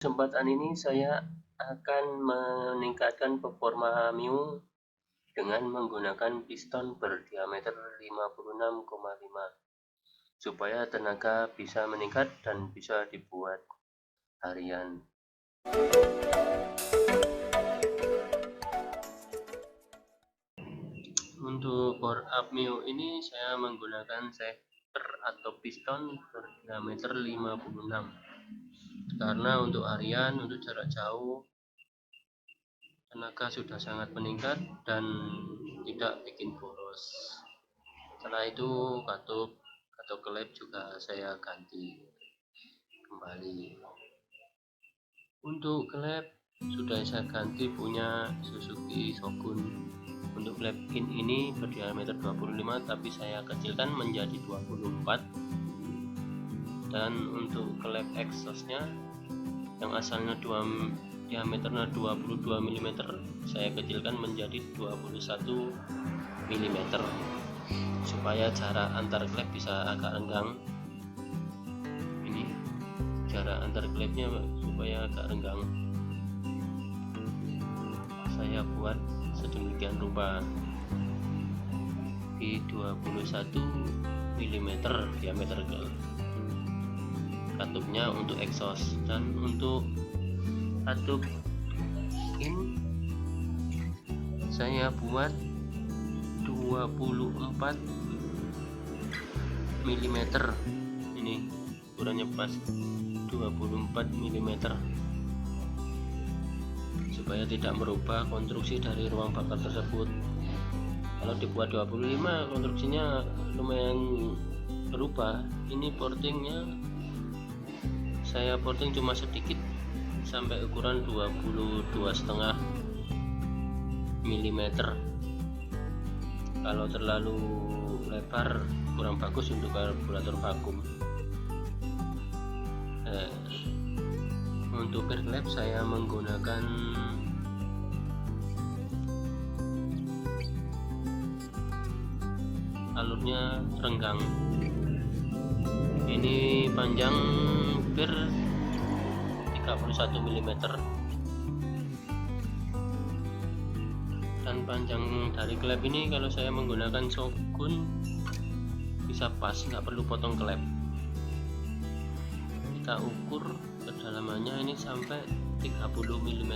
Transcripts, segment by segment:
Kesempatan ini saya akan meningkatkan performa Mio dengan menggunakan piston berdiameter 56,5 supaya tenaga bisa meningkat dan bisa dibuat harian. Untuk power up Mio ini saya menggunakan shafter atau piston berdiameter 56 karena untuk harian, untuk jarak jauh tenaga sudah sangat meningkat dan tidak bikin boros. Setelah itu katup atau klep juga saya ganti kembali. Untuk klep sudah saya ganti punya Suzuki Shogun. Untuk klep in ini berdiameter 25 tapi saya kecilkan menjadi 24. Dan untuk klep exhaustnya yang asalnya diameternya 22 mm saya kecilkan menjadi 21 mm supaya jarak antar klep bisa agak renggang. Ini jarak antar klepnya supaya agak renggang saya buat sedemikian rupa di 21 mm diameter katupnya untuk exhaust. Dan untuk katup in saya buat 24 mm, ini ukurannya pas 24 mm supaya tidak merubah konstruksi dari ruang bakar tersebut. Kalau dibuat 25 konstruksinya lumayan berubah. Ini portingnya saya porting cuma sedikit sampai ukuran 22,5 mm. Kalau terlalu lebar kurang bagus untuk karburator vakum. Untuk per klep saya menggunakan alurnya renggang. Ini panjang per 31 mm dan panjang dari klep ini kalau saya menggunakan Shogun bisa pas, nggak perlu potong klep. Kita ukur kedalamannya ini sampai 30 mm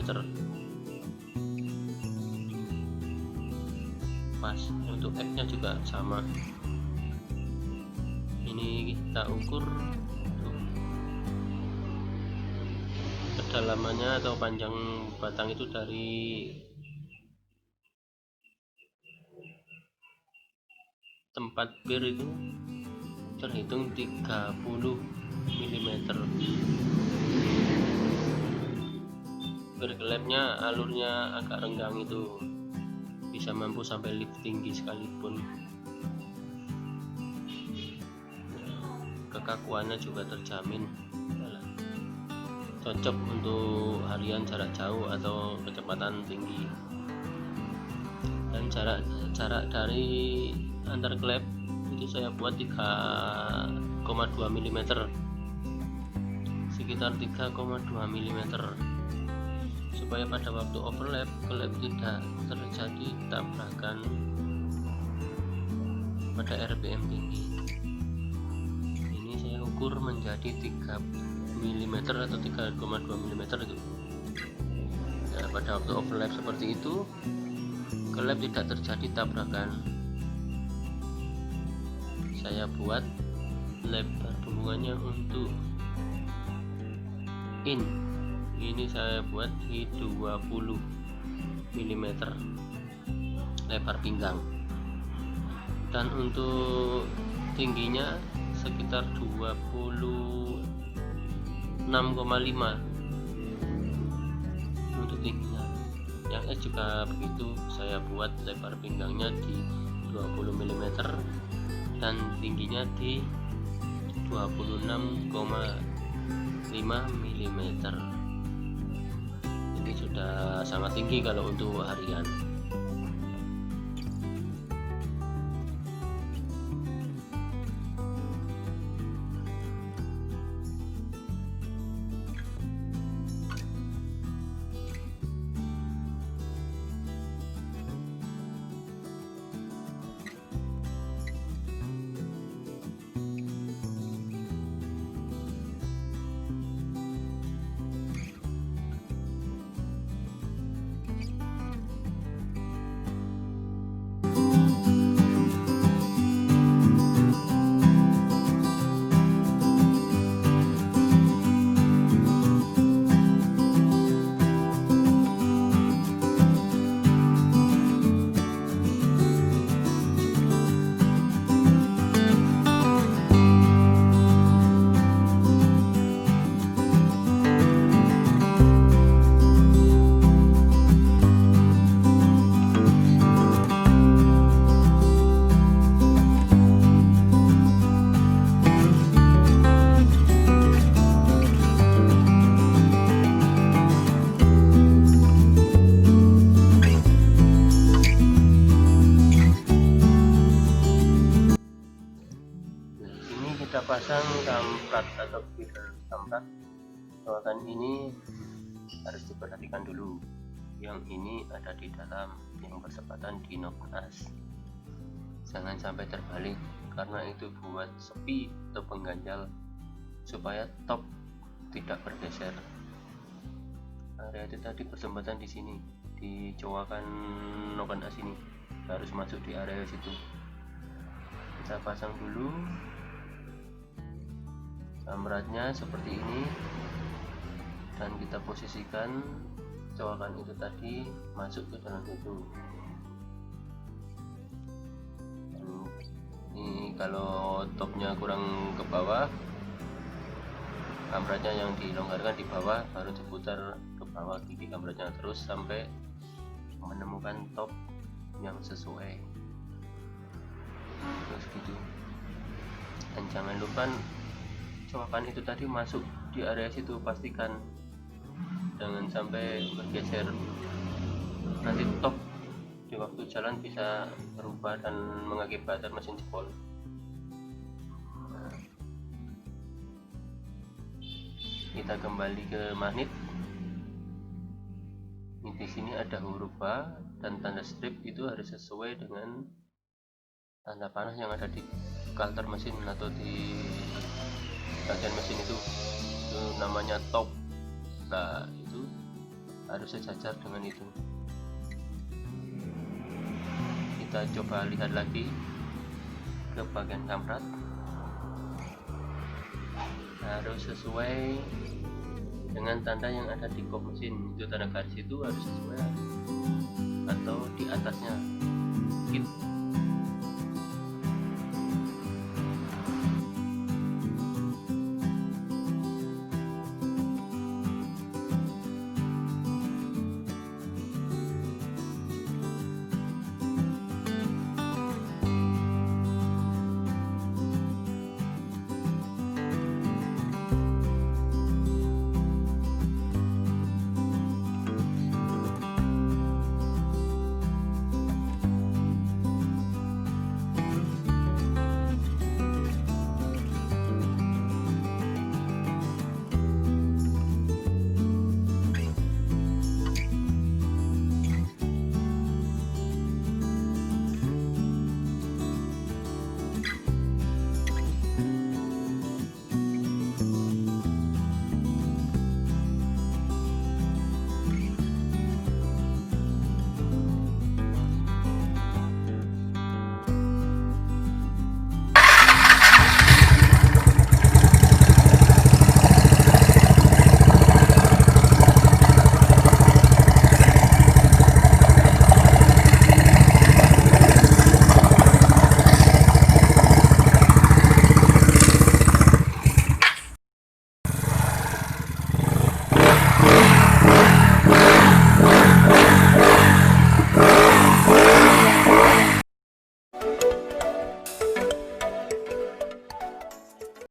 pas. Untuk X nya juga sama, ini kita ukur kedalamannya atau panjang batang itu dari tempat bir itu terhitung 30 mm. Bir klepnya alurnya agak renggang itu bisa mampu sampai lift tinggi sekalipun. Kekakuannya juga terjamin, cocok untuk harian jarak jauh atau kecepatan tinggi. Dan jarak dari antar klep itu saya buat 3,2 mm, sekitar 3,2 mm supaya pada waktu overlap klep tidak terjadi tabrakan pada RPM tinggi. Ini saya ukur menjadi 3 mm atau 3,2 mm itu. Nah, pada waktu overlap seperti itu klep tidak terjadi tabrakan. Saya buat lebar hubungannya untuk in ini saya buat di 20 mm lebar pinggang, dan untuk tingginya sekitar 26,5 untuk tingginya. Yang S juga begitu, saya buat lebar pinggangnya di 20 mm dan tingginya di 26,5 mm. Ini sudah sangat tinggi kalau untuk harian. kamprat atau feeder kamprat, cowakan ini harus diperhatikan dulu. Yang ini ada di dalam, yang bertepatan di knob as. Jangan sampai terbalik, karena itu buat sepi atau pengganjal supaya top tidak bergeser. Area itu tadi bertepatan di sini, di cowakan knob as ini harus masuk di area situ. Kita pasang dulu kampratnya seperti ini, dan kita posisikan cowakan itu tadi masuk ke dalam situ. Ini kalau topnya kurang ke bawah, kampratnya yang dilonggarkan di bawah, baru diputar ke bawah gigi kampratnya terus sampai menemukan top yang sesuai. Terus gitu. Dan jangan lupa cowakan itu tadi masuk di area situ, pastikan jangan sampai bergeser, nanti top di waktu jalan bisa berubah dan mengakibatkan mesin jebol. Kita kembali ke magnet. Di sini ada huruf H dan tanda strip itu harus sesuai dengan tanda panah yang ada di kalter mesin atau di bagian mesin itu namanya top. Nah, itu harus sejajar dengan itu. Kita coba lihat lagi ke bagian kamprat, harus sesuai dengan tanda yang ada di kop mesin. Itu tanda garis itu harus sesuai atau di atasnya dikit.